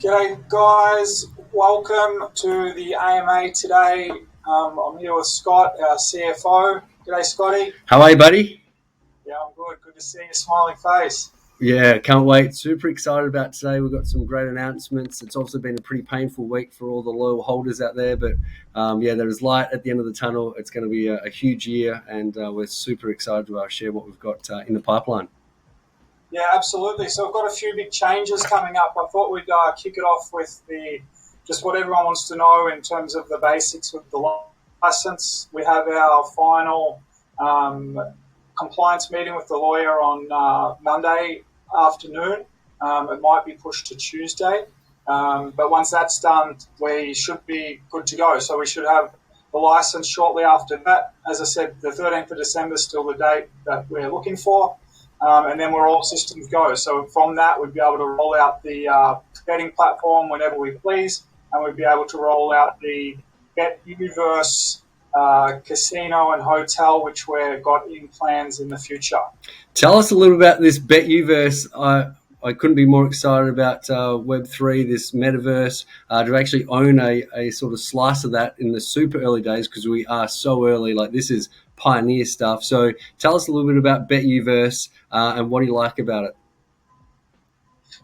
G'day guys, welcome to the AMA today. I'm here with Scott, our CFO. G'day Scotty. How are you, buddy? Yeah, I'm good to see your smiling face. Yeah, can't wait. Super excited about today. We've got some great announcements. It's also been a pretty painful week for all the loyal holders out there, but there is light at the end of the tunnel. It's going to be a huge year, and we're super excited to share what we've got in the pipeline. Yeah, absolutely. So we've got a few big changes coming up. I thought we'd kick it off with just what everyone wants to know in terms of the basics with the license. We have our final compliance meeting with the lawyer on Monday afternoon. It might be pushed to Tuesday. But once that's done, we should be good to go. So we should have the license shortly after that. As I said, the 13th of December is still the date that we're looking for. And then we're all systems go. So from that, we'd be able to roll out the betting platform whenever we please, and we'd be able to roll out the BetUverse casino and hotel, which we've got in plans in the future. Tell us a little about this BetUverse. I couldn't be more excited about Web3, this Metaverse, to actually own a sort of slice of that in the super early days, because we are so early. Like, this is pioneer stuff. So tell us a little bit about BetUverse and what do you like about it?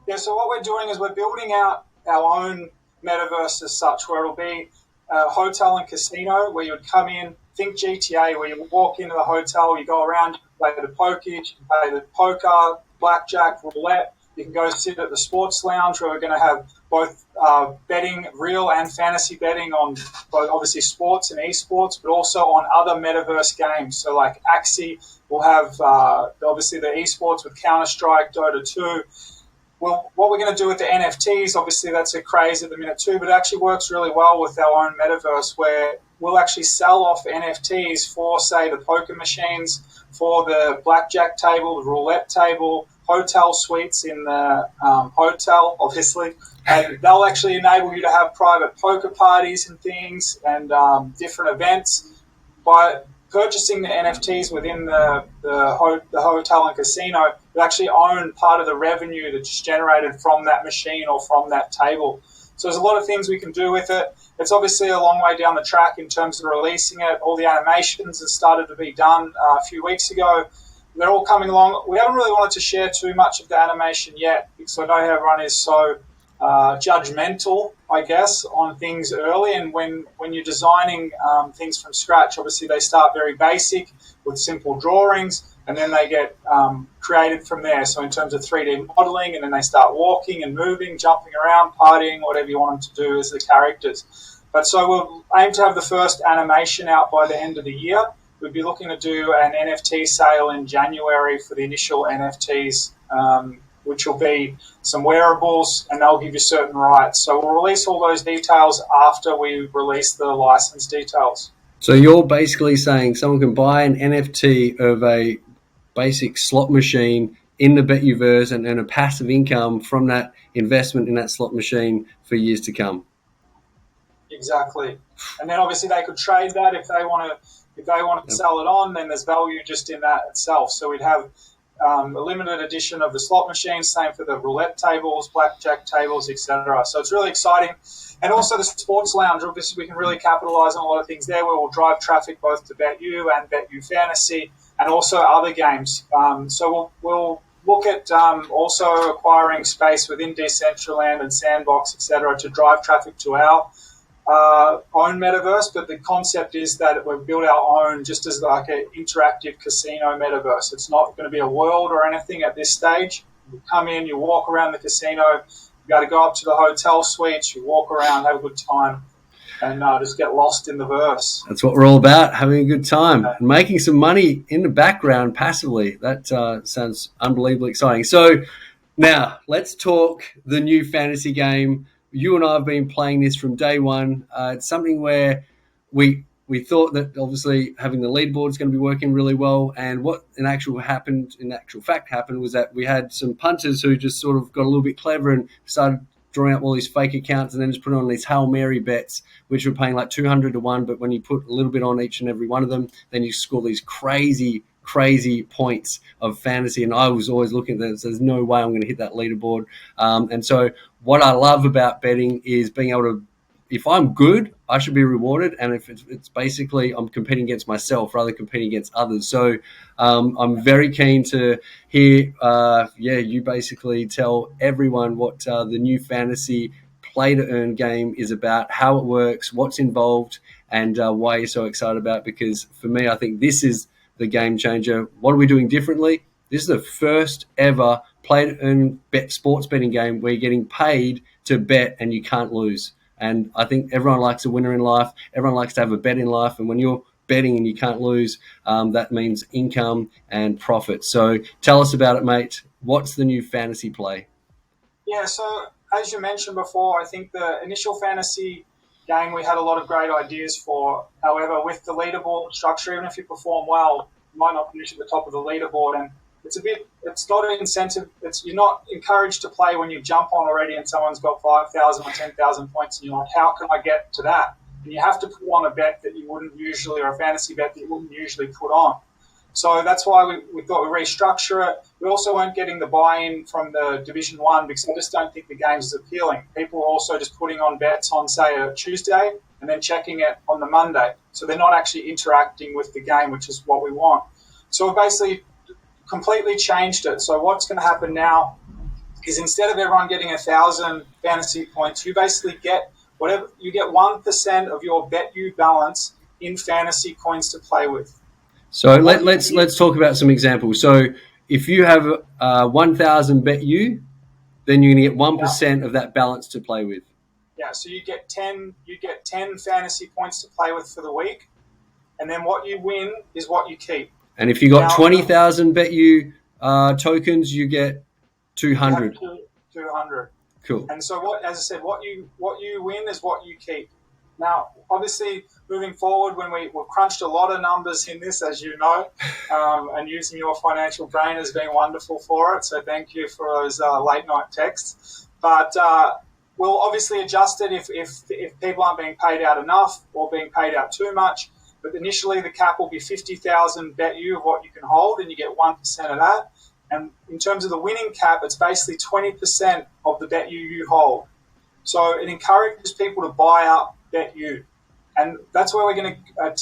Yeah, so what we're doing is we're building out our own Metaverse as such, where it'll be a hotel and casino where you would come in, think GTA, where you walk into the hotel, you go around, you play the poker, you can play the poker, blackjack, roulette. You can go sit at the sports lounge where we're going to have both betting, real and fantasy betting on both obviously sports and esports, but also on other Metaverse games. So like Axie, we'll have obviously the esports with Counter-Strike, Dota 2. Well, what we're going to do with the NFTs, obviously that's a craze at the minute too, but it actually works really well with our own Metaverse, where we'll actually sell off NFTs for, say, the poker machines, for the blackjack table, the roulette table, hotel suites in the hotel, obviously. And they'll actually enable you to have private poker parties and things and different events. By purchasing the NFTs within the hotel and casino, you actually own part of the revenue that's generated from that machine or from that table. So there's a lot of things we can do with it. It's obviously a long way down the track in terms of releasing it. All the animations have started to be done a few weeks ago. They're all coming along. We haven't really wanted to share too much of the animation yet, because I know everyone is so judgmental, I guess, on things early. And when you're designing things from scratch, obviously they start very basic with simple drawings, and then they get created from there. So in terms of 3D modeling, and then they start walking and moving, jumping around, partying, whatever you want them to do as the characters. But so we'll aim to have the first animation out by the end of the year. We'd be looking to do an NFT sale in January for the initial NFTs, which will be some wearables, and they'll give you certain rights. So we'll release all those details after we release the license details. So you're basically saying someone can buy an NFT of a basic slot machine in the BetUverse and earn a passive income from that investment in that slot machine for years to come. Exactly. And then obviously they could trade that if they want to sell it on, then there's value just in that itself. So we'd have a limited edition of the slot machines, same for the roulette tables, blackjack tables, etc. So it's really exciting. And also the sports lounge, obviously we can really capitalize on a lot of things there, where we'll drive traffic both to BetU and BetU Fantasy and also other games. So we'll look at also acquiring space within Decentraland and Sandbox, etc., to drive traffic to our own Metaverse. But the concept is that we've built our own just as like an interactive casino Metaverse. It's not going to be a world or anything at this stage. You come in, you walk around the casino, you got to go up to the hotel suites, you walk around, have a good time, and just get lost in the verse. That's what we're all about, having a good time and making some money in the background passively. That sounds unbelievably exciting. So now let's talk the new fantasy game. You and I have been playing this from day one. It's something where we thought that obviously having the leaderboard is going to be working really well. And what in actual fact happened was that we had some punters who just sort of got a little bit clever and started drawing up all these fake accounts and then just put on these Hail Mary bets, which were paying like 200 to 1. But when you put a little bit on each and every one of them, then you score these crazy crazy points of fantasy, and I was always looking at this. There's no way I'm going to hit that leaderboard. And so what I love about betting is being able to, if I'm good, I should be rewarded, and if it's basically I'm competing against myself rather than competing against others. So I'm very keen to hear, you basically tell everyone what the new fantasy play to earn game is about, how it works, what's involved, and why you're so excited about it. Because for me, I think this is the game changer. What are we doing differently? This is the first ever play to earn sports betting game where you're getting paid to bet and you can't lose. And I think everyone likes a winner in life. Everyone likes to have a bet in life. And when you're betting and you can't lose, that means income and profit. So tell us about it, mate. What's the new fantasy play? Yeah, so as you mentioned before, I think the initial fantasy game we had a lot of great ideas for. However, with the leaderboard structure, even if you perform well, you might not finish at the top of the leaderboard. And it's not an incentive. You're not encouraged to play when you jump on already and someone's got 5,000 or 10,000 points and you're like, how can I get to that? And you have to put on a bet that you wouldn't usually, or a fantasy bet that you wouldn't usually put on. So that's why we thought we'd restructure it. We also weren't getting the buy-in from the Division 1 because I just don't think the game's as appealing. People are also just putting on bets on, say, a Tuesday and then checking it on the Monday. So they're not actually interacting with the game, which is what we want. So we basically completely changed it. So what's going to happen now is instead of everyone getting 1,000 fantasy points, you basically get 1% of your BetU balance in fantasy coins to play with. So let's talk about some examples. So if you have 1,000 BetU, then you're going to get 1% of that balance to play with. Yeah, so you get 10 fantasy points to play with for the week, and then what you win is what you keep. And if you got 20,000 BetU tokens, you get 200. 200. Cool. And so as I said, what you win is what you keep. Now, obviously, moving forward, when we've crunched a lot of numbers in this, as you know, and using your financial brain has been wonderful for it. So thank you for those late night texts. But we'll obviously adjust it if people aren't being paid out enough or being paid out too much. But initially, the cap will be 50,000 BetU of what you can hold, and you get 1% of that. And in terms of the winning cap, it's basically 20% of the BetU you hold. So it encourages people to buy up BetU. And that's where we're going to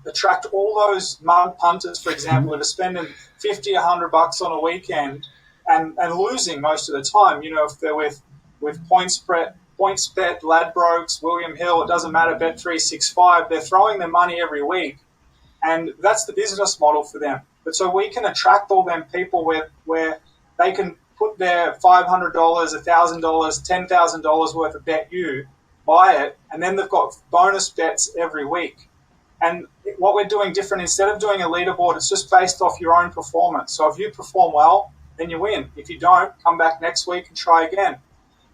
attract all those mug punters, for example, that are spending $50, $100 on a weekend and losing most of the time. You know, if they're with PointsBet, Ladbrokes, William Hill, it doesn't matter, Bet365, they're throwing their money every week. And that's the business model for them. But so we can attract all them people where they can put their $500, $1,000, $10,000 worth of BetU, buy it, and then they've got bonus bets every week. And what we're doing different, instead of doing a leaderboard, it's just based off your own performance. So if you perform well, then you win. If you don't, come back next week and try again.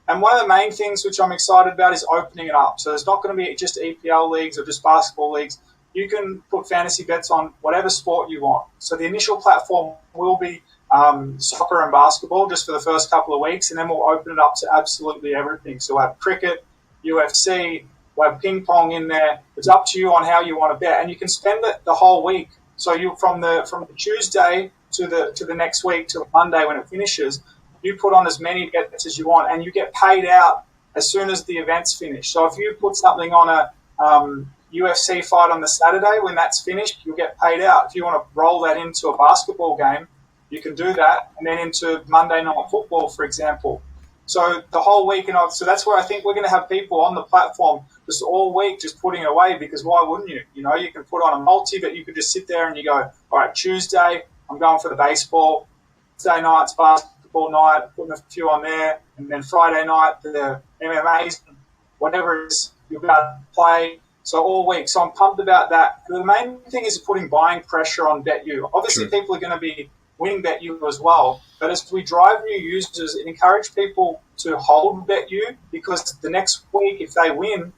And one of the main things which I'm excited about is opening it up. So there's not going to be just EPL leagues or just basketball leagues. You can put fantasy bets on whatever sport you want. So the initial platform will be soccer and basketball just for the first couple of weeks, and then we'll open it up to absolutely everything. So we'll have cricket, UFC, we'll have ping pong in there. It's up to you on how you want to bet, and you can spend it the whole week. So you from the Tuesday to the next week to Monday when it finishes, you put on as many bets as you want, and you get paid out as soon as the event's finished. So if you put something on a UFC fight on the Saturday, when that's finished, you'll get paid out. If you want to roll that into a basketball game, you can do that, and then into Monday Night Football, for example. So the whole week, so that's where I think we're going to have people on the platform just all week just putting it away, because why wouldn't you? You know, you can put on a multi, but you could just sit there and you go, all right, Tuesday, I'm going for the baseball. Wednesday night's basketball night, putting a few on there, and then Friday night, the MMAs, whatever it is, you're about to play. So all week. So I'm pumped about that. The main thing is putting buying pressure on BetU. Obviously, people are going to be winning BetU as well. But as we drive new users, it encourages people to hold BetU, because the next week, if they win,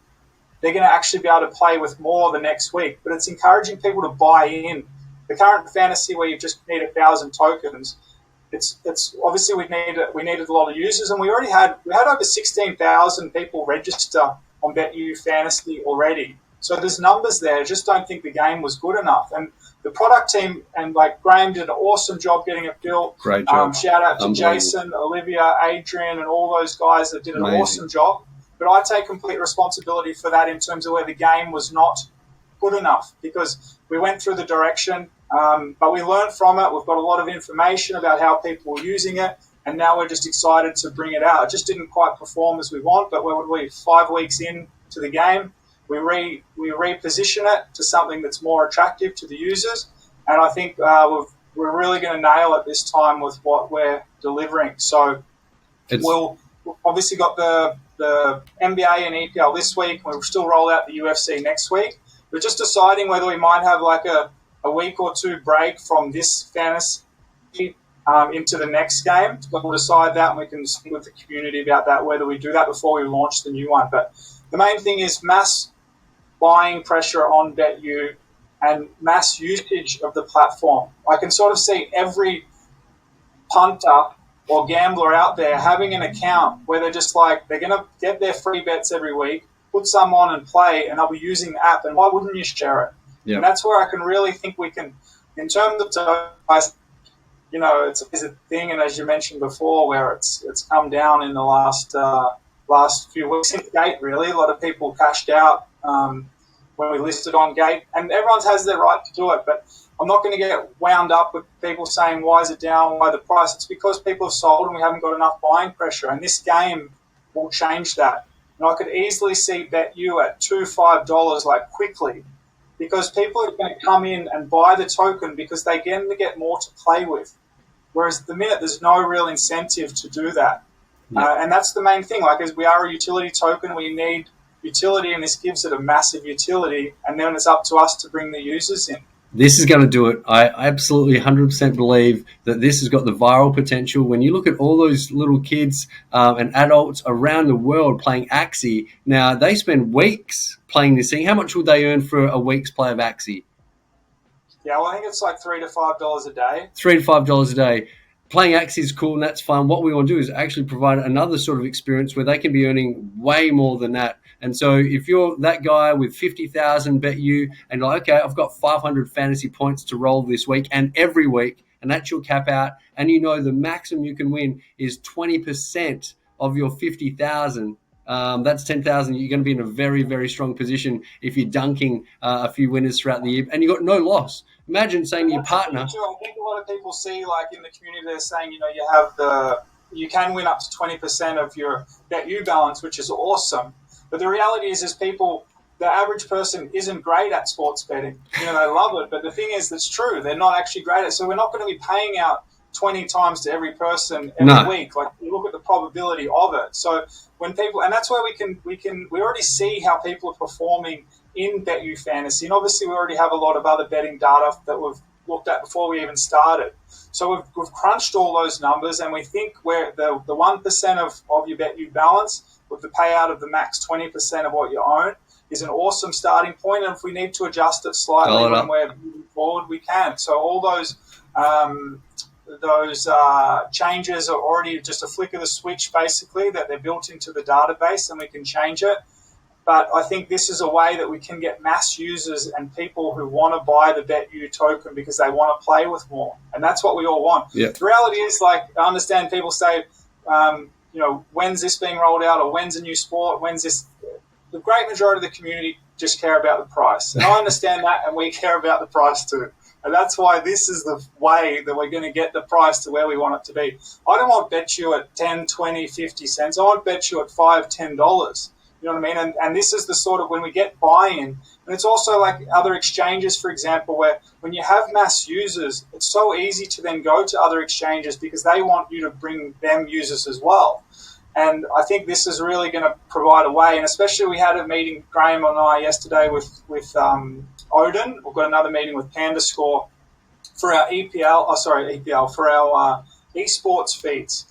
they're going to actually be able to play with more the next week. But it's encouraging people to buy in. The current fantasy where you just need 1,000 tokens, it's obviously we needed a lot of users, and we had over 16,000 people register on BetU Fantasy already. So there's numbers there. I just don't think the game was good enough. And the product team and like Graham did an awesome job getting it built. Great job. Shout out to Jason, Olivia, Adrian, and all those guys that did an awesome job. But I take complete responsibility for that in terms of where the game was not good enough, because we went through the direction, but we learned from it. We've got a lot of information about how people were using it, and now we're just excited to bring it out. It just didn't quite perform as we want, but we're 5 weeks into the game. We reposition it to something that's more attractive to the users, and I think we're really going to nail it this time with what we're delivering. So we've obviously got the NBA and EPL this week. We'll still roll out the UFC next week. We're just deciding whether we might have like a week or two break from this fantasy into the next game. We'll decide that, and we can speak with the community about that, whether we do that before we launch the new one. But the main thing is mass buying pressure on BetU and mass usage of the platform. I can sort of see every punter or gambler out there having an account where they're just like, they're going to get their free bets every week, put some on and play, and they'll be using the app. And why wouldn't you share it? Yeah. And that's where I can really think we can, in terms of, you know, it's a thing, and as you mentioned before, where it's come down in the last few weeks in Gate, really. A lot of people cashed out when we listed on Gate, and everyone has their right to do it, but I'm not going to get wound up with people saying, why is it down, why the price? It's because people have sold and we haven't got enough buying pressure, and this game will change that. And I could easily see BetU at $2-5 like quickly, because people are going to come in and buy the token because they get more to play with. Whereas at the minute, there's no real incentive to do that. Yeah. And that's the main thing. Like, as we are a utility token, we need utility, and this gives it a massive utility. And then it's up to us to bring the users in. This is going to do it. I absolutely 100% believe that this has got the viral potential. When you look at all those little kids and adults around the world playing Axie, now they spend weeks playing this thing. How much would they earn for a week's play of Axie? Yeah, well, I think it's like $3 to $5 a day. $3 to $5 a day. Playing Axie is cool, and that's fun. What we want to do is actually provide another sort of experience where they can be earning way more than that. And so if you're that guy with 50,000 BetU and you're like, okay, I've got 500 fantasy points to roll this week and every week, and that's your cap out, and you know the maximum you can win is 20% of your 50,000, that's 10,000. You're going to be in a very, very strong position if you're dunking a few winners throughout the year, and you got no loss. Imagine saying to your partner. I think a lot of people see, like in the community, they're saying, you know, you can win up to 20% of your BetU balance, which is awesome. But the reality is the average person isn't great at sports betting. You know, they love it, but the thing is, that's true. They're not actually great at it. So we're not going to be paying out 20 times to every person every week. Like, you look at the probability of it. So when people, and that's where we already see how people are performing in BetU Fantasy. And obviously we already have a lot of other betting data that we've looked at before we even started. So we've crunched all those numbers, and we think we're the 1% of your BetU balance with the payout of the max 20% of what you own is an awesome starting point. And if we need to adjust it slightly when we're moving forward, we can. So all those changes are already just a flick of the switch, basically, that they're built into the database, and we can change it. But I think this is a way that we can get mass users and people who want to buy the BetU token because they want to play with more. And that's what we all want. Yeah. The reality is, like, I understand people say, you know, when's this being rolled out, or when's a new sport, when's this? The great majority of the community just care about the price. And I understand that, and we care about the price too. And that's why this is the way that we're going to get the price to where we want it to be. I don't want BetU at 10, 20, 50 cents. I want BetU at $5, $10. You know what I mean? And this is the sort of, when we get buy-in, and it's also like other exchanges, for example, where when you have mass users, it's so easy to then go to other exchanges because they want you to bring them users as well. And I think this is really going to provide a way. And especially, we had a meeting, Graham and I, yesterday with Odin. We've got another meeting with Pandascore for our for our esports feeds.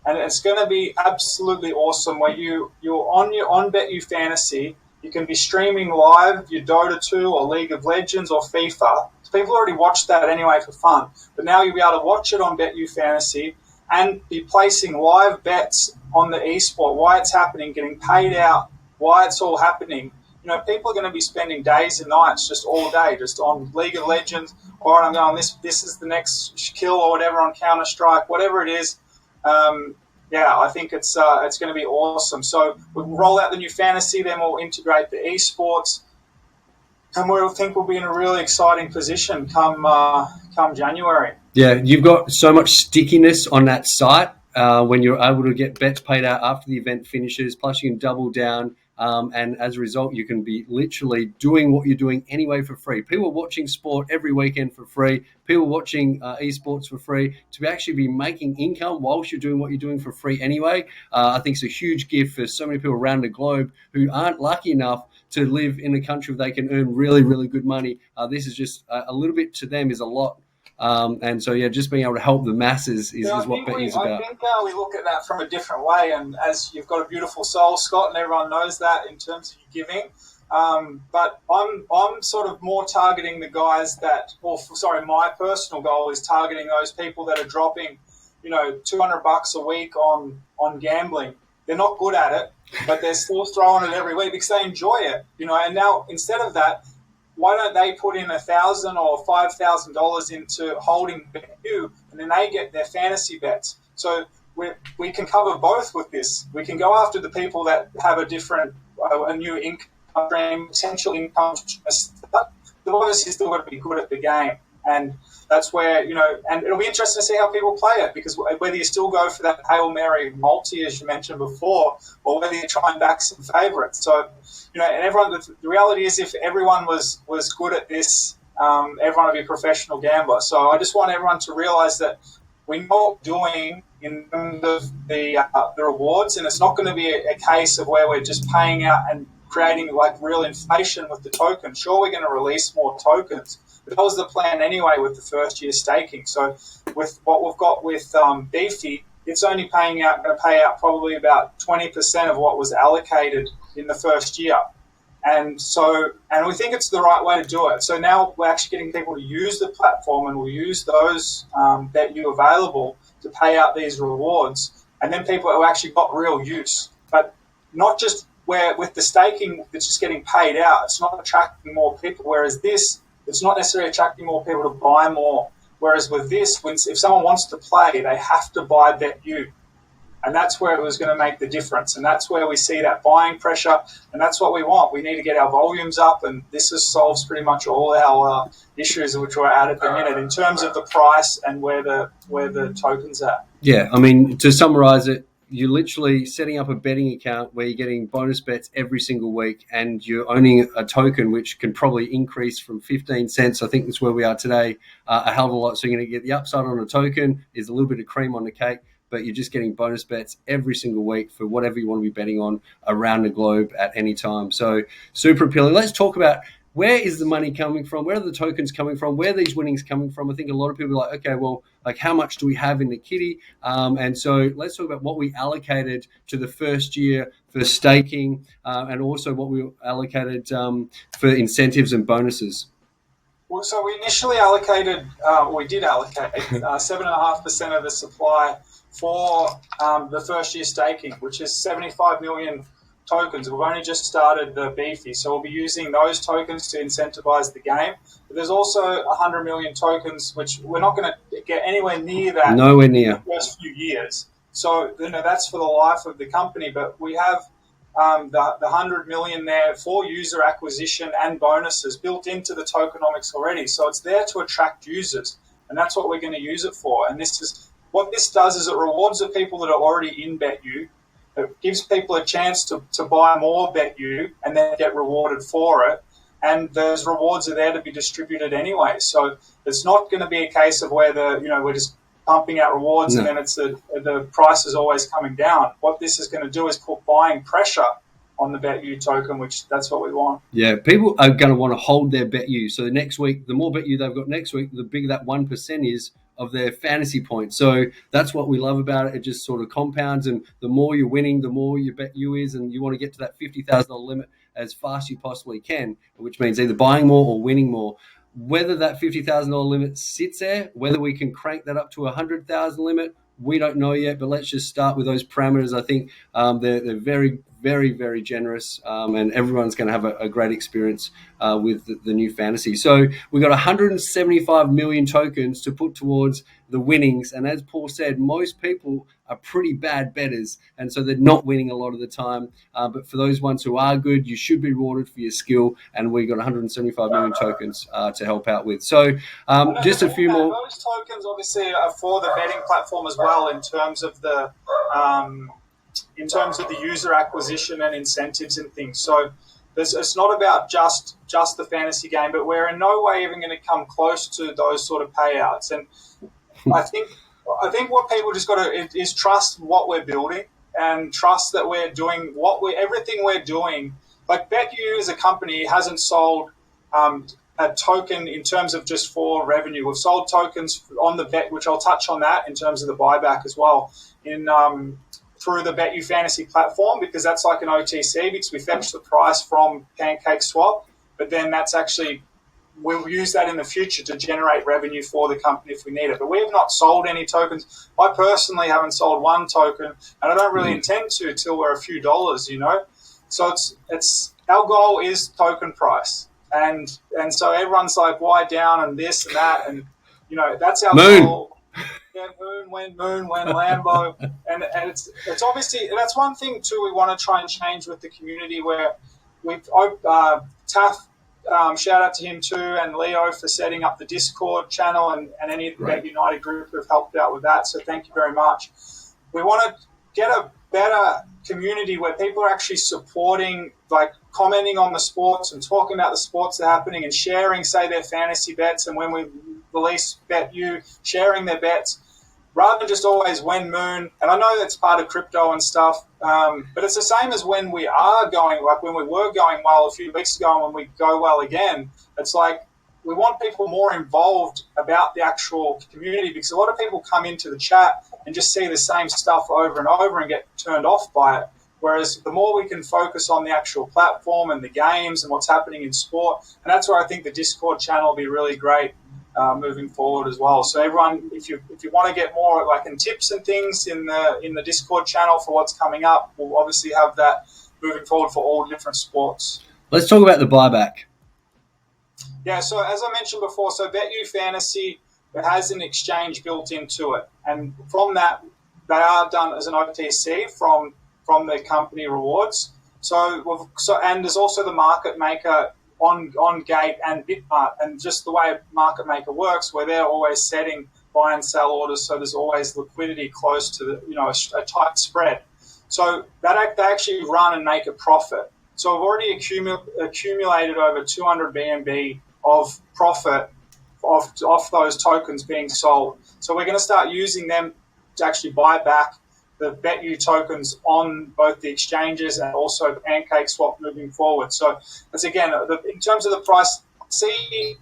And it's going to be absolutely awesome, where you're on BetU Fantasy. You can be streaming live your Dota 2 or League of Legends or FIFA. So people already watch that anyway for fun. But now you'll be able to watch it on BetU Fantasy and be placing live bets on the esport, why it's happening, getting paid out, why it's all happening people are going to be spending days and nights just all day, just on League of Legends. All right, I'm going, this is the next kill or whatever on Counter-Strike, whatever it is. I think it's going to be awesome. So we'll roll out the new fantasy, then we'll integrate the esports, and we think we'll be in a really exciting position come January. Yeah, you've got so much stickiness on that site when you're able to get bets paid out after the event finishes, plus you can double down. And as a result, you can be literally doing what you're doing anyway for free. People are watching sport every weekend for free. People are watching esports for free. To actually be making income whilst you're doing what you're doing for free anyway, I think it's a huge gift for so many people around the globe who aren't lucky enough to live in a country where they can earn really, really good money. This is just a little bit to them is a lot. And so, just being able to help the masses is what BetU is about. I think we look at that from a different way, and as you've got a beautiful soul, Scott, and everyone knows that in terms of your giving. But I'm sort of more targeting the guys my personal goal is targeting those people that are dropping, $200 a week on gambling. They're not good at it, but they're still throwing it every week because they enjoy it, And now instead of that, why don't they put in $1,000 or $5,000 into holding BetU, and then they get their fantasy bets? So we can cover both with this. We can go after the people that have a new income stream, potential income. But they've obviously still got to be good at the game, and that's where and it'll be interesting to see how people play it, because whether you still go for that Hail Mary multi as you mentioned before, or whether you try and back some favourites. So. And everyone. The reality is, if everyone was good at this, everyone would be a professional gambler. So I just want everyone to realise that we know what we're doing in terms of the rewards, and it's not going to be a case of where we're just paying out and creating like real inflation with the token. Sure, we're going to release more tokens, but that was the plan anyway with the first year staking. So with what we've got with Beefy, it's only going to pay out probably about 20% of what was allocated in the first year. And we think it's the right way to do it. So now we're actually getting people to use the platform, and we'll use those BetU available to pay out these rewards. And then people who actually got real use, but not just where with the staking, it's just getting paid out. It's not attracting more people. Whereas this, it's not necessarily attracting more people to buy more. Whereas with this, if someone wants to play, they have to buy BetU. And that's where it was going to make the difference. And that's where we see that buying pressure. And that's what we want. We need to get our volumes up. And this solves pretty much all our issues which we're at the minute in terms of the price and where the token's at. Yeah, I mean, to summarize it, you're literally setting up a betting account where you're getting bonus bets every single week, and you're owning a token which can probably increase from 15 cents, I think that's where we are today, a hell of a lot. So you're going to get the upside on a token, is a little bit of cream on the cake, but you're just getting bonus bets every single week for whatever you want to be betting on around the globe at any time. So super appealing. Let's talk about where is the money coming from? Where are the tokens coming from? Where are these winnings coming from? I think a lot of people are like, okay, well, like how much do we have in the kitty? And so let's talk about what we allocated to the first year for staking and also what we allocated for incentives and bonuses. Well, so we initially allocated, 7.5% of the supply for the first year staking, which is 75 million tokens. We've only just started the Beefy, so we'll be using those tokens to incentivize the game. But there's also 100 million tokens, which we're not going to get anywhere near that. Nowhere near. In the first few years. So that's for the life of the company. But we have the 100 million there for user acquisition and bonuses built into the tokenomics already. So it's there to attract users, and that's what we're going to use it for. And what this does is it rewards the people that are already in BetU. It gives people a chance to buy more BetU and then get rewarded for it. And those rewards are there to be distributed anyway. So it's not going to be a case of where we're just pumping out rewards and then the price is always coming down. What this is going to do is put buying pressure on the BetU token, which that's what we want. Yeah, people are going to want to hold their BetU. So the next week, the more BetU they've got next week, the bigger that 1% is of their fantasy points. So that's what we love about it. It just sort of compounds, and the more you're winning, the more your BetU is, and you want to get to that $50,000 limit as fast as you possibly can, which means either buying more or winning more. Whether that $50,000 limit sits there, whether we can crank that up to a $100,000 limit, we don't know yet, but let's just start with those parameters. I think they're very, very, very generous, and everyone's going to have a great experience with the new fantasy. So we've got 175 million tokens to put towards the winnings. And as Paul said, most people are pretty bad bettors, and so they're not winning a lot of the time. But for those ones who are good, you should be rewarded for your skill. And we got 175 million tokens to help out with. So just a few more. Those tokens obviously are for the betting platform as well, in terms of the user acquisition and incentives and things. So it's not about just the fantasy game, but we're in no way even going to come close to those sort of payouts. And I think what people just got to is trust what we're building and trust that we're doing everything we're doing. Like BetU as a company hasn't sold a token in terms of just for revenue. We've sold tokens on the bet, which I'll touch on that in terms of the buyback as well, through the BetU Fantasy platform, because that's like an OTC, because we fetch the price from Pancake Swap, but then that's actually, we'll use that in the future to generate revenue for the company if we need it. But we have not sold any tokens. I personally haven't sold one token, and I don't really intend to till we're a few dollars, So it's our goal is token price. And so everyone's like, why down and this and that, and that's our goal. Yeah, moon, Lambo, and it's obviously, that's one thing too we want to try and change with the community, where we've Taff, shout out to him too, and Leo for setting up the Discord channel, and any of the Bet United group who have helped out with that. So thank you very much. We want to get a better community where people are actually supporting, like commenting on the sports and talking about the sports that are happening and sharing, say, their fantasy bets. And when we release BetU, sharing their bets, rather than just always when moon. And I know that's part of crypto and stuff, but it's the same as when we are going, like when we were going well a few weeks ago and when we go well again. It's like we want people more involved about the actual community, because a lot of people come into the chat and just see the same stuff over and over and get turned off by it. Whereas the more we can focus on the actual platform and the games and what's happening in sport, and that's where I think the Discord channel will be really great moving forward as well. So everyone, if you want to get more like in tips and things in the Discord channel for what's coming up, we'll obviously have that moving forward for all different sports. Let's talk about the buyback. Yeah, so as I mentioned before, so BetU Fantasy, it has an exchange built into it, and from that, they are done as an OTC from the company rewards. So and there's also the market maker on Gate and Bitmart, and just the way market maker works, where they're always setting buy and sell orders, so there's always liquidity close to the a tight spread. So that they actually run and make a profit. So we've already accumulated over 200 BNB of profit off those tokens being sold. So we're going to start using them to actually buy back the BetU tokens on both the exchanges and also Pancake Swap moving forward. So that's, again, in terms of the price, I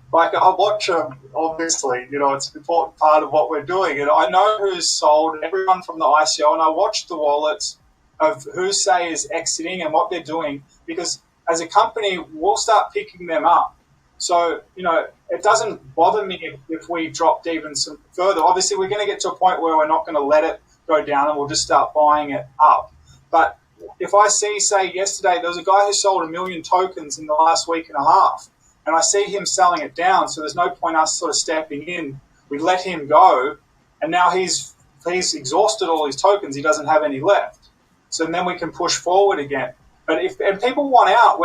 watch them, obviously, it's an important part of what we're doing. And I know who's sold, everyone from the ICO, and I watch the wallets of who say is exiting and what they're doing, because as a company, we'll start picking them up. So, it doesn't bother me if we dropped even some further. Obviously, we're going to get to a point where we're not going to let it go down and we'll just start buying it up. But if I see, say, yesterday, there was a guy who sold 1 million tokens in the last week and a half, and I see him selling it down, so there's no point us sort of stepping in. We let him go, and now he's exhausted all his tokens. He doesn't have any left. So then we can push forward again. But if people want out,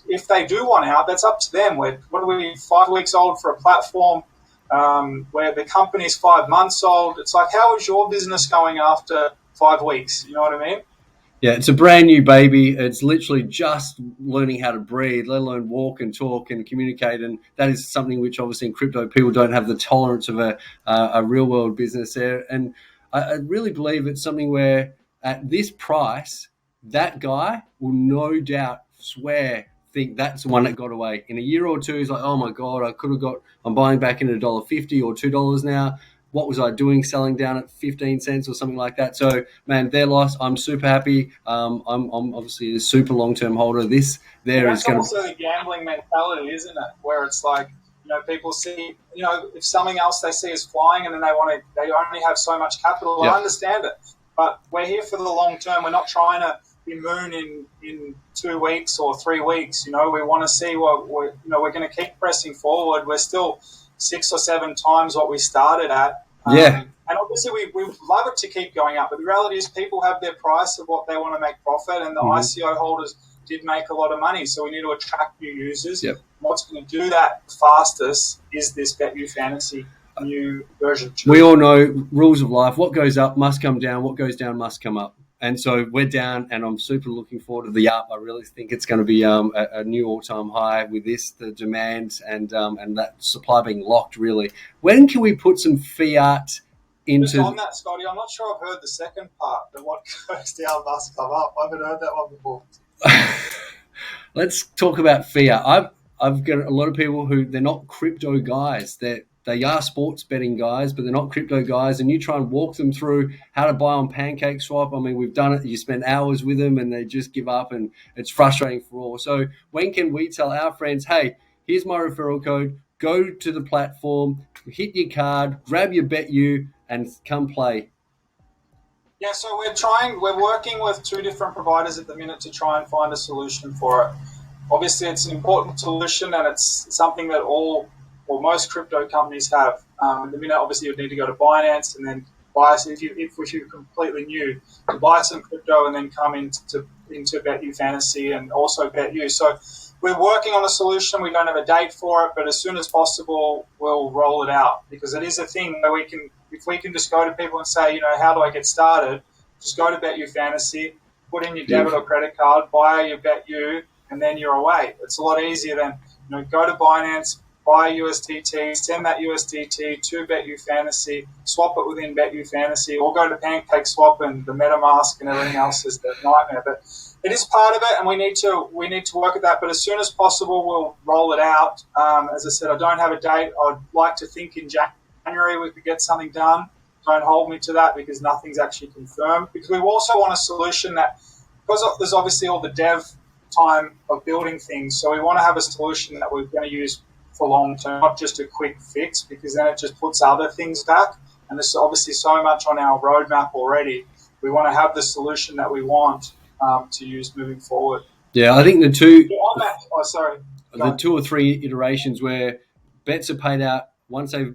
if they do want out, that's up to them. What are we, 5 weeks old for a platform where the company's 5 months old? It's like, how is your business going after 5 weeks? You know what I mean? Yeah, it's a brand new baby. It's literally just learning how to breathe, let alone walk and talk and communicate. And that is something which obviously in crypto people don't have the tolerance of a real world business there. And I really believe it's something where at this price, that guy will no doubt think that's the one that got away. In a year or two, he's like, oh my God, I'm buying back in $1.50 or $2 now. What was I doing selling down at 15 cents or something like that? So, man, their loss, I'm super happy. I'm obviously a super long-term holder. That's also the gambling mentality, isn't it? Where it's like, people see, if something else they see is flying and then they only have so much capital. Yeah. I understand it. But we're here for the long term. We're not trying to immune in 2 weeks or 3 weeks. We want to see what we're going to keep pressing forward. We're still 6 or 7 times what we started at. Yeah. And obviously we love it to keep going up, but the reality is people have their price of what they want to make profit, and the ICO holders did make a lot of money, so we need to attract new users. Yep. What's going to do that fastest is this BetU Fantasy new version 2. We all know rules of life. What goes up must come down. What goes down must come up. And so we're down, and I'm super looking forward to the up. I really think it's going to be a new all-time high with this, the demand and that supply being locked, really. When can we put some fiat into... Just on that, Scotty, I'm not sure I've heard the second part, that what goes down must come up. I haven't heard that one before. Let's talk about fiat. I've got a lot of people who, they're not crypto guys. They are sports betting guys, but they're not crypto guys. And you try and walk them through how to buy on PancakeSwap. I mean, we've done it. You spend hours with them and they just give up, and it's frustrating for all. So when can we tell our friends, hey, here's my referral code, go to the platform, hit your card, grab your BetU, and come play? Yeah, so we're working with 2 different providers at the minute to try and find a solution for it. Obviously, it's an important solution, and it's something that most crypto companies have. At the minute, obviously, you'd need to go to Binance and then buy, if you're completely new, to buy some crypto and then come into BetU Fantasy and also BetU. So we're working on a solution. We don't have a date for it, but as soon as possible, we'll roll it out, because it is a thing where if we can just go to people and say, how do I get started? Just go to BetU Fantasy, put in your debit or credit card, buy your BetU, and then you're away. It's a lot easier than, go to Binance, buy USDT, send that USDT to BetU Fantasy, swap it within BetU Fantasy, or go to PancakeSwap, and the MetaMask and everything else is the nightmare. But it is part of it, and we need to work at that. But as soon as possible, we'll roll it out. As I said, I don't have a date. I'd like to think in January we could get something done. Don't hold me to that, because nothing's actually confirmed. Because we also want a solution that, because there's obviously all the dev time of building things, so we want to have a solution that we're going to use for long term, not just a quick fix, because then it just puts other things back. And there's obviously so much on our roadmap already. We want to have the solution that we want to use moving forward. Yeah, I think the 2 or 3 iterations where bets are paid out once they've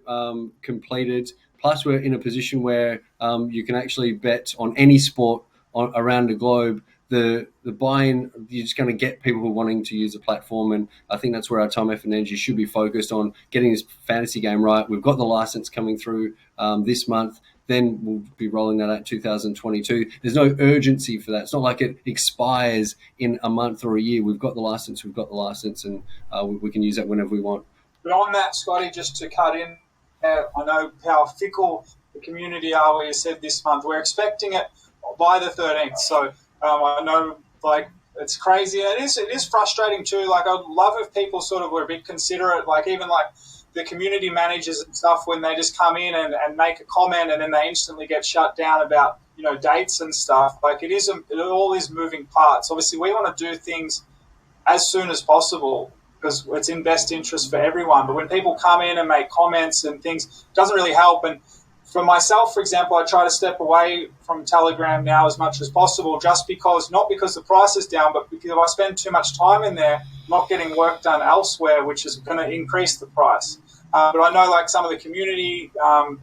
completed, plus we're in a position where you can actually bet on any sport around the globe. The buy-in, you're just going to get people who are wanting to use the platform, and I think that's where our time, effort, and energy should be focused on, getting this fantasy game right. We've got the license coming through this month. Then we'll be rolling that out in 2022. There's no urgency for that. It's not like it expires in a month or a year. We've got the license, and we can use that whenever we want. But on that, Scotty, just to cut in, I know how fickle the community are, where you said this month. We're expecting it by the 13th. So I know, it's crazy. It is frustrating too. I'd love if people sort of were a bit considerate, even the community managers and stuff, when they just come in and make a comment and then they instantly get shut down about, dates and stuff. It all is moving parts. Obviously, we want to do things as soon as possible, because it's in best interest for everyone. But when people come in and make comments and things, it doesn't really help. And for myself, for example, I try to step away from Telegram now as much as possible, just because, not because the price is down, but because if I spend too much time in there, not getting work done elsewhere, which is going to increase the price. But I know some of the community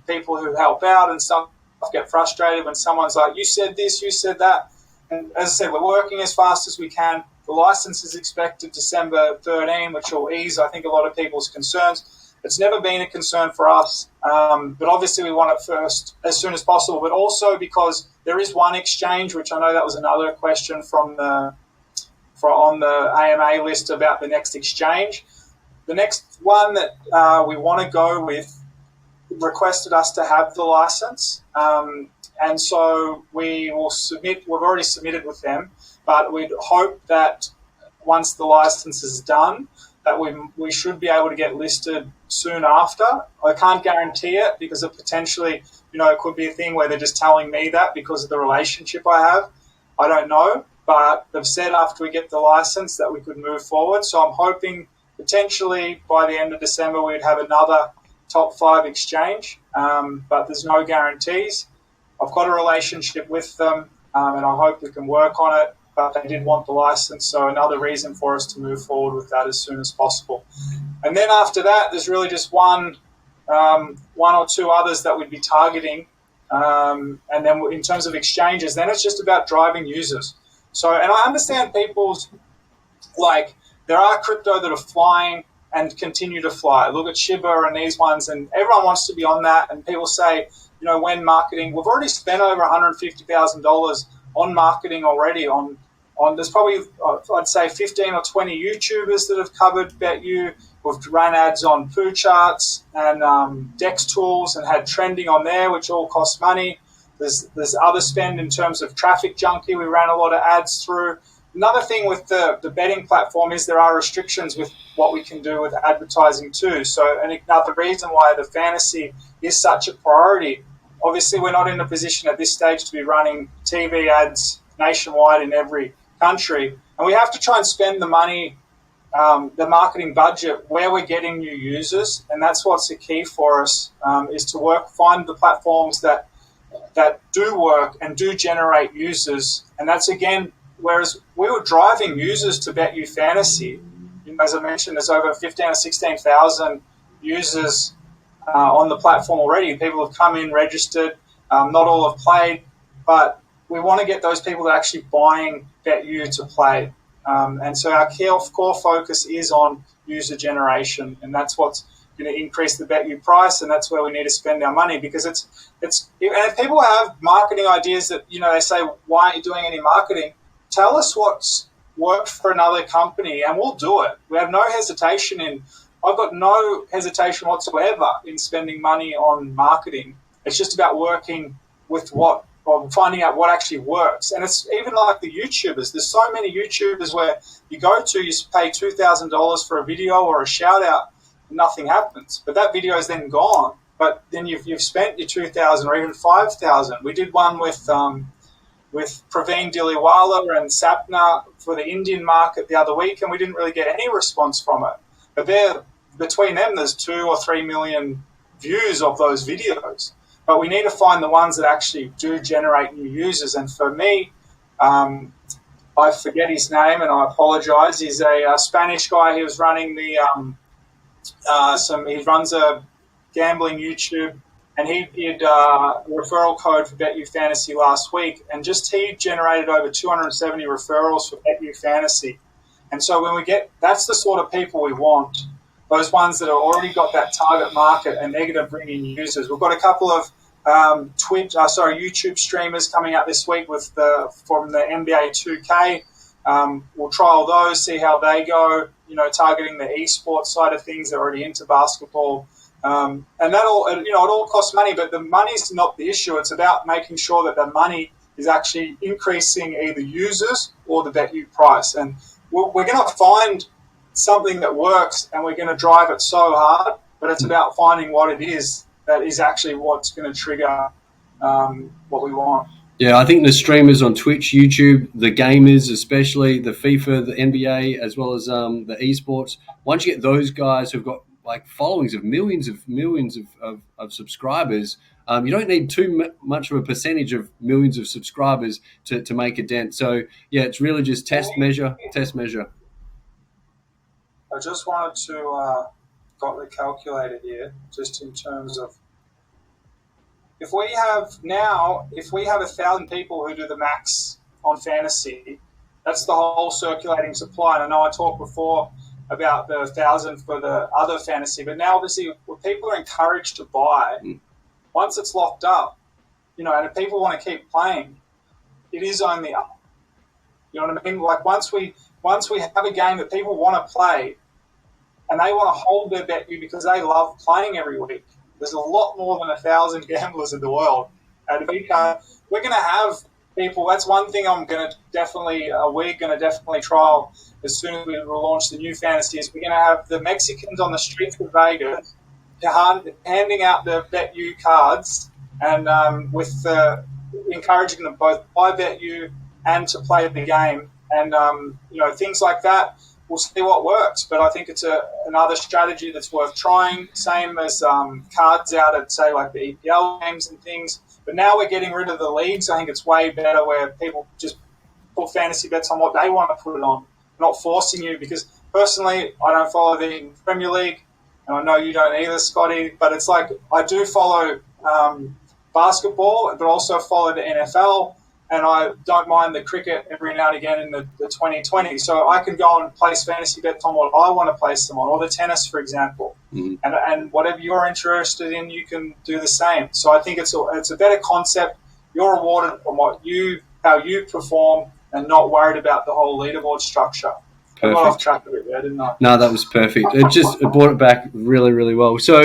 people who help out and stuff get frustrated when someone's like, you said this, you said that. And as I said, we're working as fast as we can. The license is expected December 13, which will ease, I think, a lot of people's concerns. It's never been a concern for us, but obviously we want it first as soon as possible. But also because there is one exchange, which I know that was another question on the AMA list about the next exchange. The next one that we want to go with requested us to have the license, and so we will submit. We've already submitted with them, but we'd hope that once the license is done, that we should be able to get listed soon after. I can't guarantee it, because it potentially, it could be a thing where they're just telling me that because of the relationship I have. I don't know, but they've said after we get the license that we could move forward. So I'm hoping potentially by the end of December we'd have another top 5 exchange, but there's no guarantees. I've got a relationship with them, and I hope we can work on it. but they did want the license. So another reason for us to move forward with that as soon as possible. And then after that, there's really just one or two others that we'd be targeting. And then in terms of exchanges, then it's just about driving users. So, and I understand people's, like, there are crypto that are flying and continue to fly. Look at Shiba and these ones, and everyone wants to be on that. And people say, when marketing, we've already spent over $150,000 on marketing already. On there's probably, I'd say, 15 or 20 YouTubers that have covered BetU. We've ran ads on Poo Charts and Dex Tools and had trending on there, which all costs money. There's other spend in terms of Traffic Junkie. We ran a lot of ads through. Another thing with the betting platform is there are restrictions with what we can do with advertising too. So, and another reason why the fantasy is such a priority. Obviously, we're not in a position at this stage to be running TV ads nationwide in every country. And we have to try and spend the money, the marketing budget, where we're getting new users. And that's what's the key for us, is to find the platforms that do work and do generate users. And that's, again, whereas we were driving users to BetU Fantasy, as I mentioned, there's over 15 or 16,000 users on the platform already. People have come in, registered, not all have played, but we want to get those people that are actually buying BetU to play. And so our core focus is on user generation, and that's what's going to increase the BetU price, and that's where we need to spend our money, because and if people have marketing ideas that, they say, why aren't you doing any marketing? Tell us what's worked for another company and we'll do it. We have no hesitation I've got no hesitation whatsoever in spending money on marketing. It's just about working with finding out what actually works. And it's even like the YouTubers. There's so many YouTubers where you pay $2,000 for a video or a shout out, and nothing happens. But that video is then gone. But then you've spent your $2,000 or even $5,000. We did one with Praveen Diliwala and Sapna for the Indian market the other week, and we didn't really get any response from it. But between them, there's 2 or 3 million views of those videos. But we need to find the ones that actually do generate new users. And for me, I forget his name, and I apologize. He's a Spanish guy. He was running he runs a gambling YouTube. And he did a referral code for BetU Fantasy last week, and he generated over 270 referrals for BetU Fantasy. And so that's the sort of people we want, those ones that have already got that target market, and they're going to bring in users. We've got a couple of YouTube streamers coming out this week from the NBA 2K. We'll trial those, see how they go, targeting the esports side of things. They're already into basketball. And that all, it all costs money, but the money's not the issue. It's about making sure that the money is actually increasing either users or the BetU price. And we're going to find something that works, and we're going to drive it so hard, but it's about finding what it is that is actually what's going to trigger what we want. Yeah, I think the streamers on Twitch, YouTube, the gamers, especially the FIFA, the NBA, as well as the esports, once you get those guys who've got like followings of millions of subscribers, you don't need too much of a percentage of millions of subscribers to make a dent. So, yeah, it's really just test, measure. I just wanted to got the calculator here, just in terms of if we have 1,000 people who do the max on fantasy, that's the whole circulating supply. And I know I talked before about the 1,000 for the other fantasy, but now obviously people are encouraged to buy once it's locked up, and if people want to keep playing, it is only up. You know what I mean? Like once we have a game that people want to play and they want to hold their BetU because they love playing every week, there's a lot more than 1,000 gamblers in the world, and we're going to have people. That's one thing we're going to definitely trial as soon as we launch the new fantasy. Is we're going to have the Mexicans on the streets of Vegas handing out the BetU cards and encouraging them both buy BetU and to play the game, and things like that. We'll see what works, but I think it's another strategy that's worth trying. Same as cards out at, say, like the EPL games and things. But now we're getting rid of the leagues. I think it's way better where people just put fantasy bets on what they want to put it on, not forcing you. Because personally, I don't follow the Premier League, and I know you don't either, Scotty. But it's like I do follow basketball, but also follow the NFL, and I don't mind the cricket every now and again in the 2020. So I can go and place fantasy bets on what I want to place them on, or the tennis, for example. And whatever you're interested in, you can do the same. So I think it's a better concept. You're rewarded on how you perform, and not worried about the whole leaderboard structure. I got off track of it there, didn't I? No, that was perfect. It brought it back really, really well. So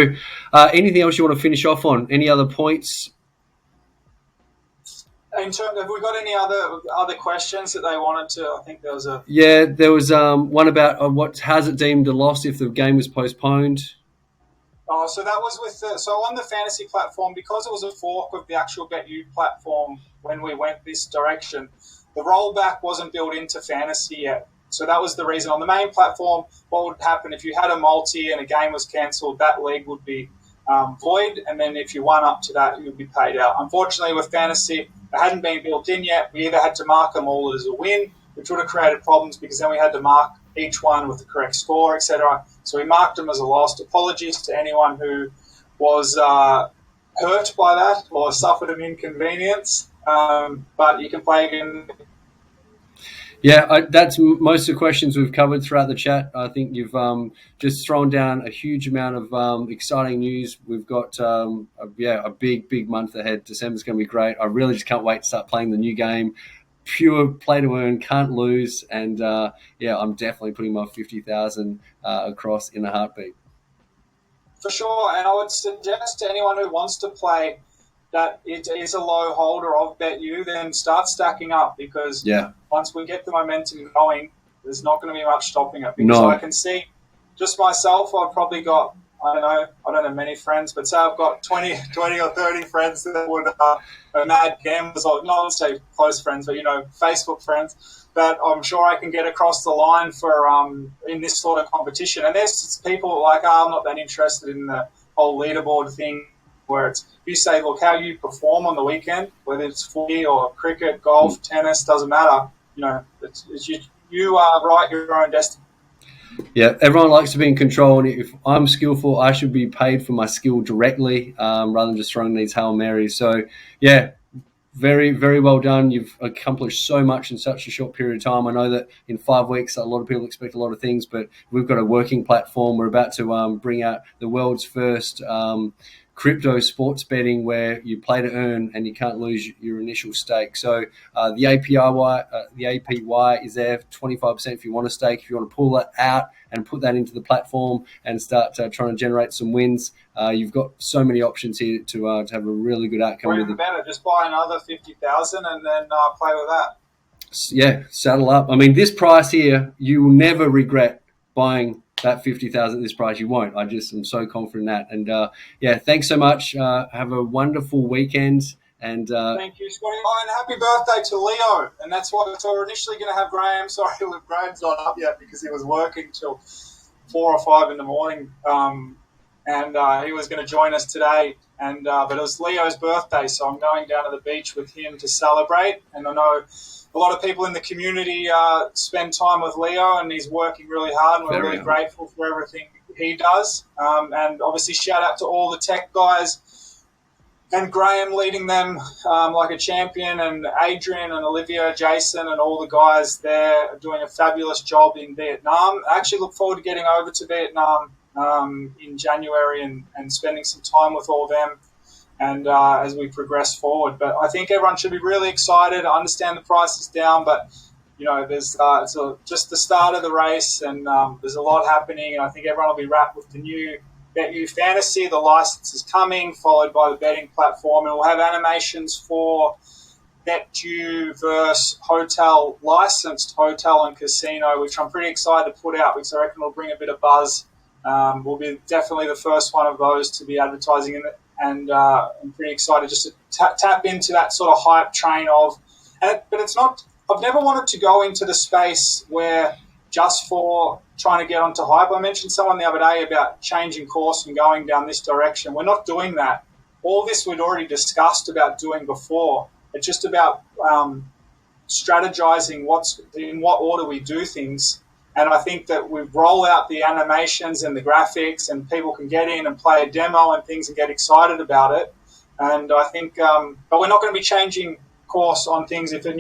anything else you want to finish off on? Any other points? In terms, have we got any other questions that they wanted to? I think there was a... Yeah, there was one about how's it deemed a loss if the game was postponed? Oh, so that was with so on the fantasy platform, because it was a fork of the actual BetU platform when we went this direction, the rollback wasn't built into fantasy yet. So that was the reason. On the main platform, what would happen if you had a multi and a game was cancelled, that league would be void, and then if you won up to that, you would be paid out. Unfortunately, with fantasy, it hadn't been built in yet. We either had to mark them all as a win, which would have created problems because then we had to mark each one with the correct score, etc. So we marked them as a loss. Apologies to anyone who was hurt by that or suffered an inconvenience, but you can play again. Yeah, that's most of the questions we've covered throughout the chat. I think you've just thrown down a huge amount of exciting news. We've got a big month ahead. December's going to be great. I really just can't wait to start playing the new game. Pure play to earn, can't lose, and I'm definitely putting my 50,000 across in a heartbeat. For sure, and I would suggest to anyone who wants to play that it is a low holder of BetU, then start stacking up, because once we get the momentum going, there's not going to be much stopping it. Because I can see, just myself, I've probably got, I don't have many friends, but say I've got 20 or 30 friends that would are mad gamblers, or not say close friends, but Facebook friends, that I'm sure I can get across the line for in this sort of competition. And there's people like, I'm not that interested in the whole leaderboard thing, where it's, you say, look, how you perform on the weekend, whether it's footy or cricket, golf, tennis, doesn't matter. You write your own destiny. Yeah, everyone likes to be in control, and if I'm skillful, I should be paid for my skill directly rather than just throwing these Hail Marys. So, yeah, very, very well done. You've accomplished so much in such a short period of time. I know that in 5 weeks, a lot of people expect a lot of things, but we've got a working platform. We're about to bring out the world's first crypto sports betting, where you play to earn and you can't lose your initial stake. So the APY is there, 25% if you want to stake. If you want to pull that out and put that into the platform and start trying to generate some wins, you've got so many options here to have a really good outcome. Or even better, just buy another 50,000 and then play with that. Yeah, saddle up. I mean, this price here, you will never regret buying that 50,000 at this price. You won't. I'm so confident in that. And thanks so much. Have a wonderful weekend. And thank you, Scotty. Oh, and happy birthday to Leo. And that's what. So we're initially going to have Graham. Sorry, Graham's not up yet because he was working till 4 or 5 in the morning. And he was going to join us today. And but it was Leo's birthday, so I'm going down to the beach with him to celebrate. And I know a lot of people in the community spend time with Leo, and he's working really hard, and we're really grateful for everything he does. And obviously shout out to all the tech guys and Graham leading them like a champion, and Adrian and Olivia, Jason, and all the guys there are doing a fabulous job in Vietnam. I actually look forward to getting over to Vietnam in January and spending some time with all of them. And as we progress forward, but I think everyone should be really excited. I understand the price is down, but there's it's just the start of the race, and there's a lot happening. And I think everyone will be wrapped with the new BetU Fantasy. The license is coming, followed by the betting platform, and we'll have animations for BetU versus hotel, licensed hotel and casino, which I'm pretty excited to put out because I reckon it'll bring a bit of buzz. We'll be definitely the first one of those to be advertising in it. And I'm pretty excited just to tap into that sort of hype train but it's not, I've never wanted to go into the space where just for trying to get onto hype. I mentioned someone the other day about changing course and going down this direction. We're not doing that. All this we'd already discussed about doing before. It's just about strategizing in what order we do things. And I think that we roll out the animations and the graphics, and people can get in and play a demo and things and get excited about it. And I think, but we're not going to be changing course on things. If a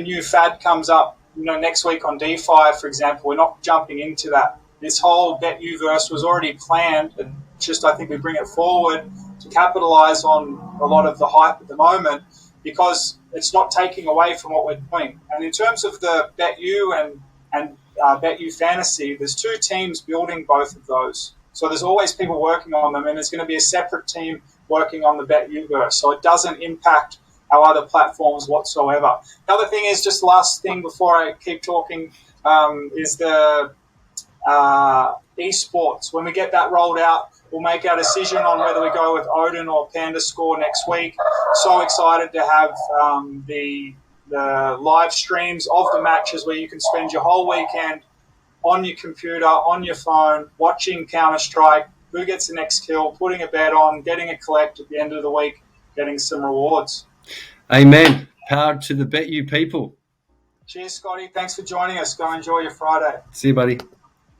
new fad comes up, next week on DeFi, for example, we're not jumping into that. This whole BetUverse was already planned, and just I think we bring it forward to capitalize on a lot of the hype at the moment, because it's not taking away from what we're doing. And in terms of the BetU and BetU Fantasy, there's two teams building both of those. So there's always people working on them, and there's going to be a separate team working on the BetUverse. So it doesn't impact our other platforms whatsoever. The other thing is, just last thing before I keep talking, is the esports. When we get that rolled out, we'll make our decision on whether we go with Odin or Panda Score next week. So excited to have the live streams of the matches, where you can spend your whole weekend on your computer, on your phone, watching Counter-Strike, who gets the next kill, putting a bet on, getting a collect at the end of the week, getting some rewards. Amen. Power to the BetU people. Cheers, Scotty. Thanks for joining us. Go enjoy your Friday. See you, buddy.